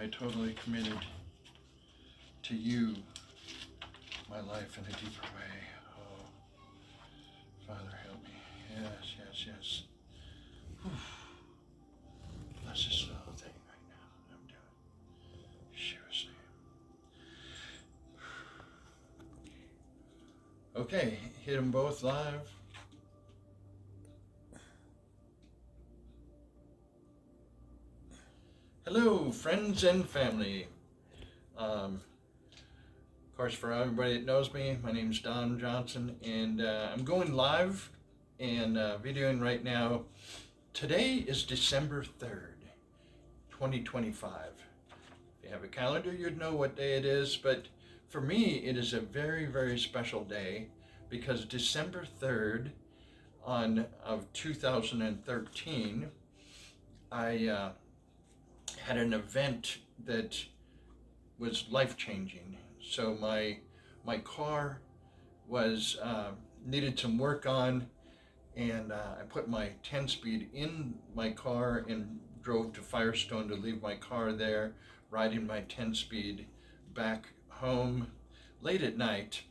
I totally committed to you my life in a deeper way. Oh, Father, help me. Yes, yes, yes. Whew. Bless this little thing right now that I'm doing. Yeshua's name. Okay, hit them both live. Hello, friends and family. Of course, for everybody that knows me, my name is Don Johnson, and I'm going live and videoing right now. Today is December 3rd, 2025. If you have a calendar, you'd know what day it is, but for me, it is a very, very special day because December 3rd of 2013, I had an event that was life-changing. So my car was needed some work on, and I put my 10-speed in my car and drove to Firestone to leave my car there, riding my 10-speed back home late at night,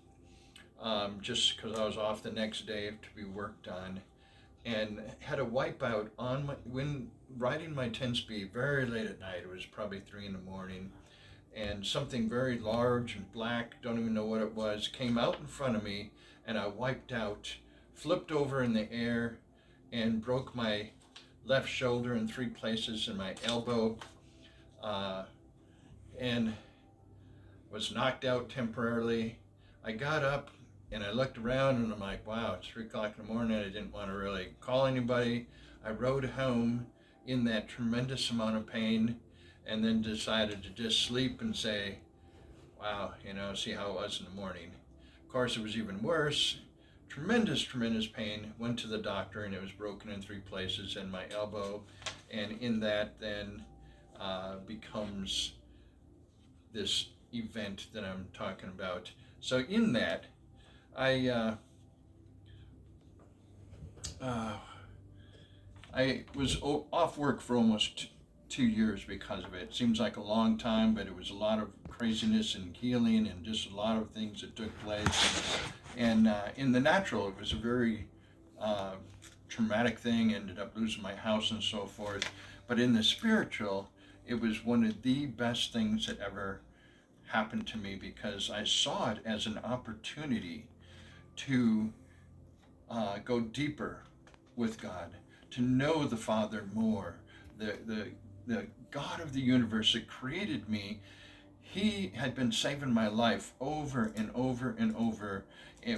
just because I was off the next day to be worked on, and had a wipeout on when riding my 10-speed very late at night. It was probably 3 in the morning, and something very large and black, don't even know what it was, came out in front of me, and I wiped out, flipped over in the air, and broke my left shoulder in 3 places and my elbow, and was knocked out temporarily. I got up and I looked around and I'm like, wow, it's 3 o'clock in the morning. I didn't want to really call anybody. I rode home in that tremendous amount of pain, and then decided to just sleep and say, wow, see how it was in the morning. Of course, it was even worse. Tremendous, tremendous pain. Went to the doctor and it was broken in 3 places in my elbow. And in that then becomes this event that I'm talking about. So in that, I was off work for almost 2 years because of it. Seems like a long time, but it was a lot of craziness and healing and just a lot of things that took place. And in the natural, it was a very traumatic thing. Ended up losing my house and so forth. But in the spiritual, it was one of the best things that ever happened to me, because I saw it as an opportunity to go deeper with God, to know the Father more. The God of the universe that created me, He had been saving my life over and over and over.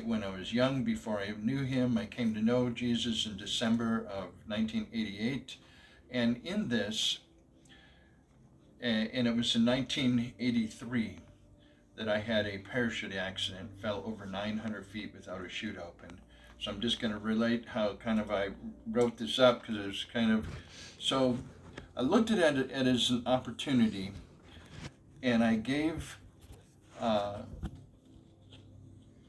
When I was young, before I knew Him, I came to know Jesus in December of 1988. And in this, and it was in 1983 that I had a parachute accident, fell over 900 feet without a chute open. So I'm just going to relate how kind of I wrote this up, because it was kind of, so I looked at it as an opportunity, and I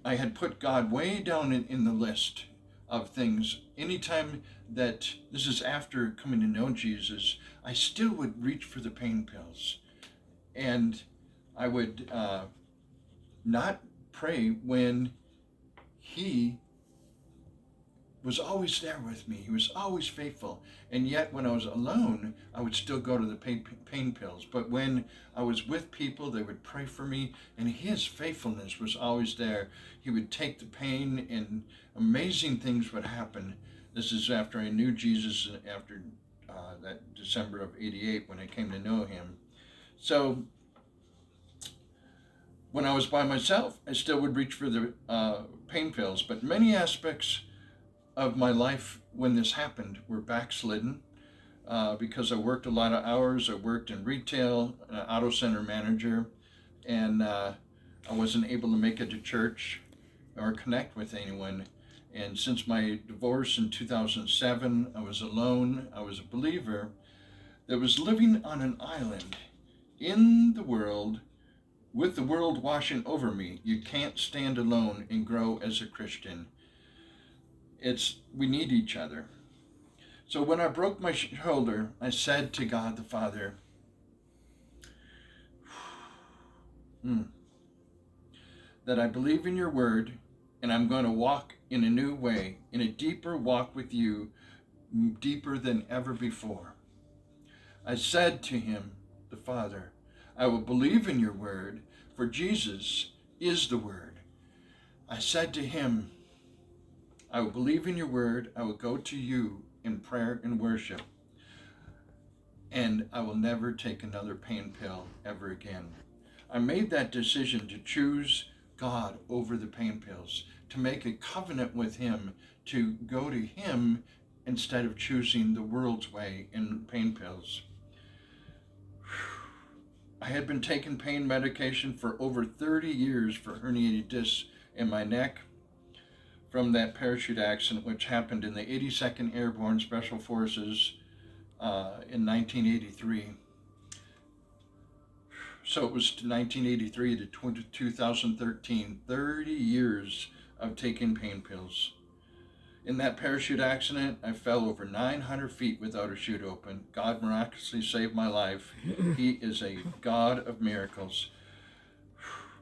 had put God way down in the list of things. Anytime that, this is after coming to know Jesus, I still would reach for the pain pills, and I would not pray when He was always there with me. He was always faithful. And yet when I was alone, I would still go to the pain pills. But when I was with people, they would pray for me, and His faithfulness was always there. He would take the pain, and amazing things would happen. This is after I knew Jesus, after that December of 88 when I came to know Him. So when I was by myself, I still would reach for the pain pills. But many aspects of my life when this happened were backslidden, because I worked a lot of hours. I worked in retail, auto center manager, and I wasn't able to make it to church or connect with anyone. And since my divorce in 2007, I was alone. I was a believer that was living on an island in the world, with the world washing over me. You can't stand alone and grow as a Christian. We need each other. So when I broke my shoulder, I said to God the Father, Mm. That I believe in your word, and I'm going to walk in a new way, in a deeper walk with you, deeper than ever before. I said to him, the Father, I will believe in your word, for Jesus is the word. I said to him, I will believe in your word, I will go to you in prayer and worship, and I will never take another pain pill ever again. I made that decision to choose God over the pain pills, to make a covenant with him, to go to him instead of choosing the world's way in pain pills. I had been taking pain medication for over 30 years for herniated discs in my neck from that parachute accident, which happened in the 82nd Airborne Special Forces in 1983. So it was 1983 to 2013, 30 years of taking pain pills. In that parachute accident, I fell over 900 feet without a chute open. God miraculously saved my life. He is a God of miracles.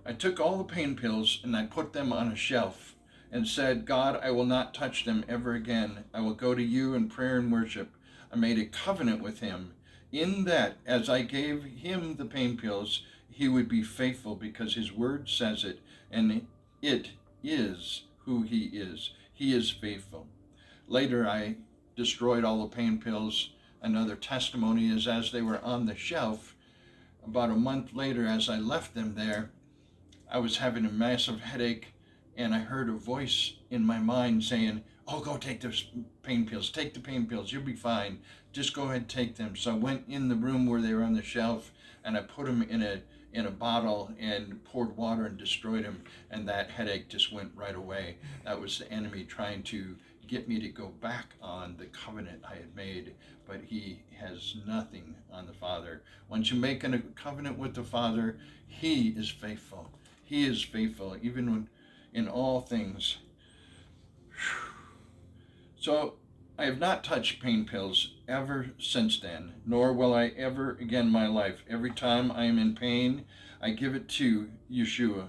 I took all the pain pills and I put them on a shelf and said, God, I will not touch them ever again. I will go to you in prayer and worship. I made a covenant with him. In that, as I gave him the pain pills, he would be faithful because his word says it, and it is who he is. He is faithful. Later, I destroyed all the pain pills. Another testimony is as they were on the shelf, about a month later, as I left them there, I was having a massive headache, and I heard a voice in my mind saying, oh, go take those pain pills. Take the pain pills. You'll be fine. Just go ahead and take them. So I went in the room where they were on the shelf, and I put them in a bottle and poured water and destroyed them, and that headache just went right away. That was the enemy trying to get me to go back on the covenant I had made, but he has nothing on the Father. Once you make a covenant with the Father, he is faithful. He is faithful, even when in all things. So I have not touched pain pills ever since then, nor will I ever again in my life. Every time I am in pain, I give it to Yeshua.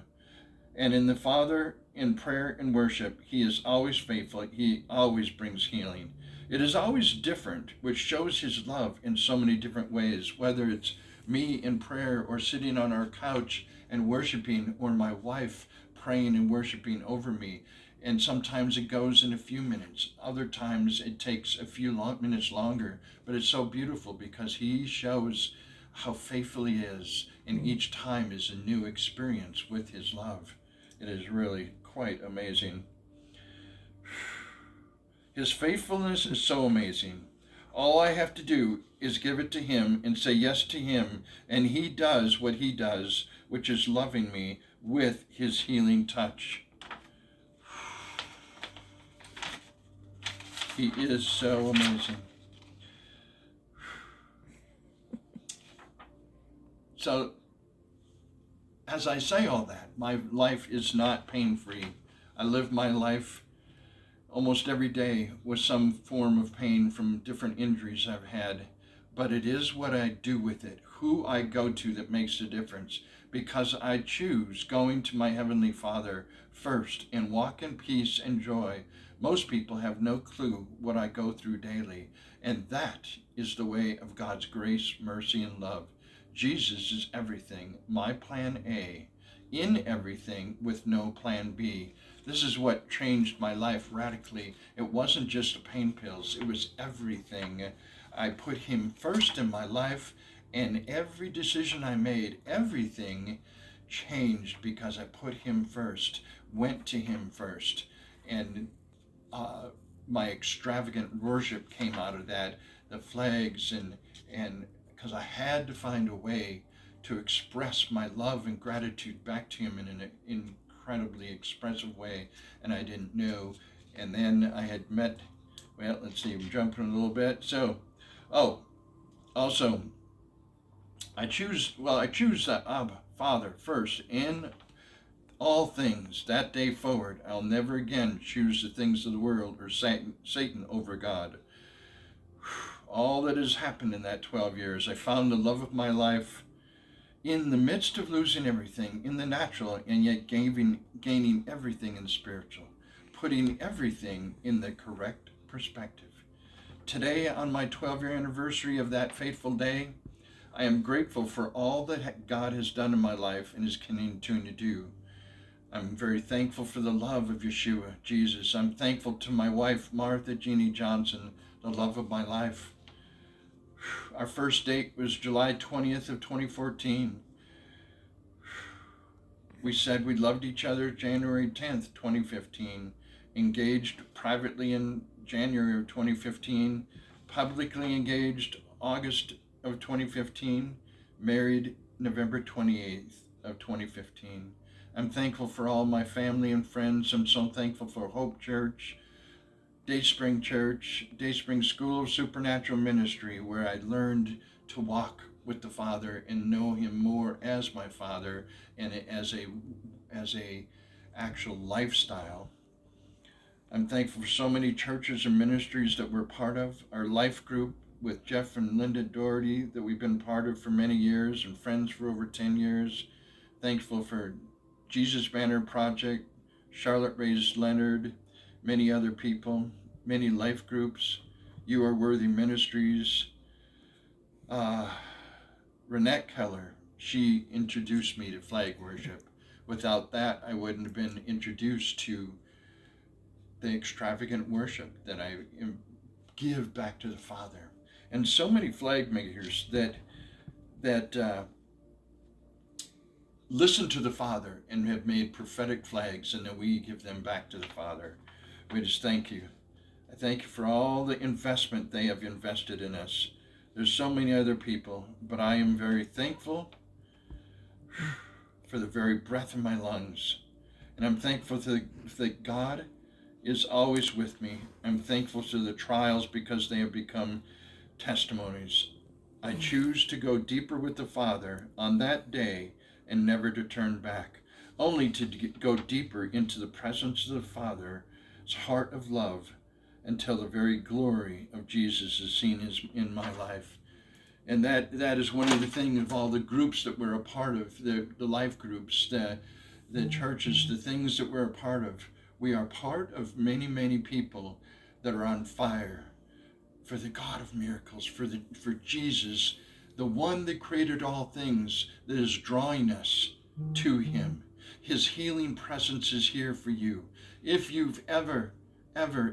And in the Father, in prayer and worship, he is always faithful. He always brings healing. It is always different, which shows his love in so many different ways, whether it's me in prayer or sitting on our couch and worshiping, or my wife praying and worshiping over me. And sometimes it goes in a few minutes. Other times it takes a few minutes longer. But it's so beautiful because he shows how faithful he is. And each time is a new experience with his love. It is really quite amazing. His faithfulness is so amazing. All I have to do is give it to him and say yes to him, and he does what he does, which is loving me with his healing touch. He is so amazing. So, as I say all that, my life is not pain-free. I live my life almost every day with some form of pain from different injuries I've had. But it is what I do with it, who I go to, that makes a difference. Because I choose going to my Heavenly Father first and walk in peace and joy. Most people have no clue what I go through daily. And that is the way of God's grace, mercy, and love. Jesus is everything, my plan A, in everything with no plan B. This is what changed my life radically. It wasn't just the pain pills, it was everything. I put him first in my life, and every decision I made, everything changed because I put him first, went to him first. And my extravagant worship came out of that, the flags, and because I had to find a way to express my love and gratitude back to him in an incredibly expressive way, and I didn't know. And then I had met, well, let's see, we're jumping a little bit. So, also, I choose Abba, Father, first in all things. That day forward, I'll never again choose the things of the world or Satan over God. All that has happened in that 12 years, I found the love of my life in the midst of losing everything in the natural and yet gaining everything in the spiritual, putting everything in the correct perspective. Today, on my 12-year anniversary of that fateful day, I am grateful for all that God has done in my life and is continuing to do. I'm very thankful for the love of Yeshua, Jesus. I'm thankful to my wife, Martha Jeannie Johnson, the love of my life. Our first date was July 20th of 2014. We said we loved each other January 10th, 2015. Engaged privately in January of 2015. Publicly engaged August of 2015. Married November 28th of 2015. I'm thankful for all my family and friends. I'm so thankful for Hope Church, Dayspring Church, Dayspring School of Supernatural Ministry, where I learned to walk with the Father and know Him more as my Father and as a actual lifestyle. I'm thankful for so many churches and ministries that we're part of. Our life group with Jeff and Linda Doherty that we've been part of for many years and friends for over 10 years. Thankful for Jesus Banner Project, Charlotte Raised Leonard, many other people, many life groups, You Are Worthy Ministries. Renette Keller, she introduced me to flag worship. Without that, I wouldn't have been introduced to the extravagant worship that I give back to the Father. And so many flag makers that listen to the Father and have made prophetic flags, and then we give them back to the Father. We just thank you. I thank you for all the investment they have invested in us. There's so many other people, but I am very thankful for the very breath in my lungs. And I'm thankful that God is always with me. I'm thankful to the trials because they have become testimonies. I choose to go deeper with the Father on that day and never to turn back, only to go deeper into the presence of the Father's heart of love until the very glory of Jesus is seen in my life. And that is one of the things of all the groups that we're a part of, the life groups, the churches, the things that we're a part of. We are part of many, many people that are on fire for the God of miracles, for Jesus, the one that created all things, that is drawing us to Him. His healing presence is here for you. If you've ever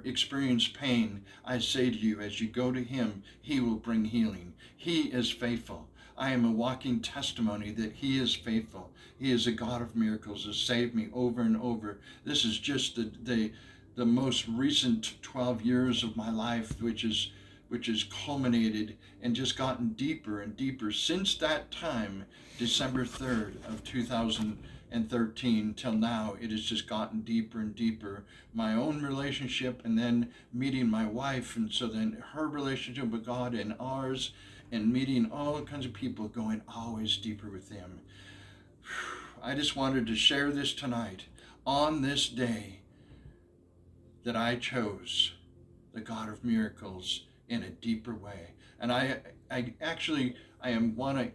experienced pain, I say to you, as you go to Him, He will bring healing. He is faithful. I am a walking testimony that He is faithful. He is a God of miracles, has saved me over and over. This is just the most recent 12 years of my life, which has culminated and just gotten deeper and deeper since that time, December 3rd of 2013 till now. It has just gotten deeper and deeper. My own relationship, and then meeting my wife, and so then her relationship with God and ours, and meeting all kinds of people, going always deeper with Him. I just wanted to share this tonight on this day that I chose the God of miracles in a deeper way. And I want to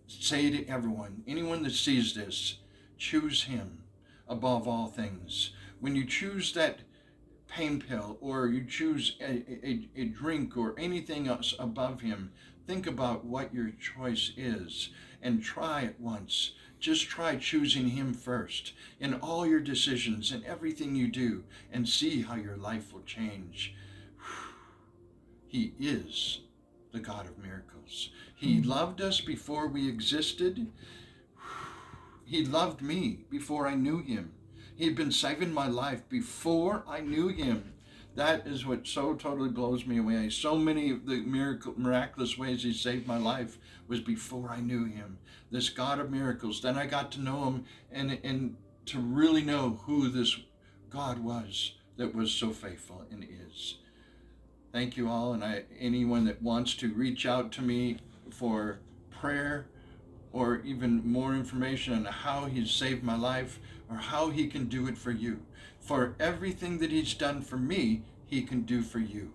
say to everyone, anyone that sees this, choose Him above all things. When you choose that pain pill, or you choose a drink or anything else above Him, think about what your choice is and try it once. Just try choosing Him first in all your decisions and everything you do, and see how your life will change. He is the God of miracles. He loved us before we existed. He loved me before I knew Him. He'd been saving my life before I knew Him. That is what so totally blows me away. So many of the miraculous ways He saved my life was before I knew Him. This God of miracles. Then I got to know Him and to really know who this God was that was so faithful and is. Thank you all, and anyone that wants to reach out to me for prayer or even more information on how He's saved my life or how He can do it for you. For everything that He's done for me, He can do for you.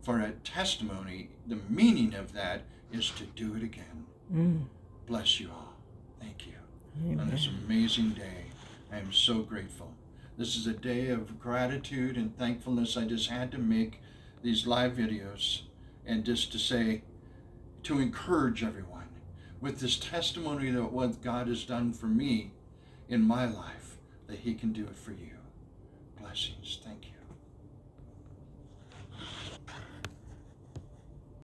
For a testimony, the meaning of that is to do it again. Bless you all. Thank you Amen. on this amazing day. I am so grateful. This is a day of gratitude and thankfulness. I just had to make these live videos and just to say, to encourage everyone with this testimony that what God has done for me in my life, that he can do it for you. Blessings. Thank you.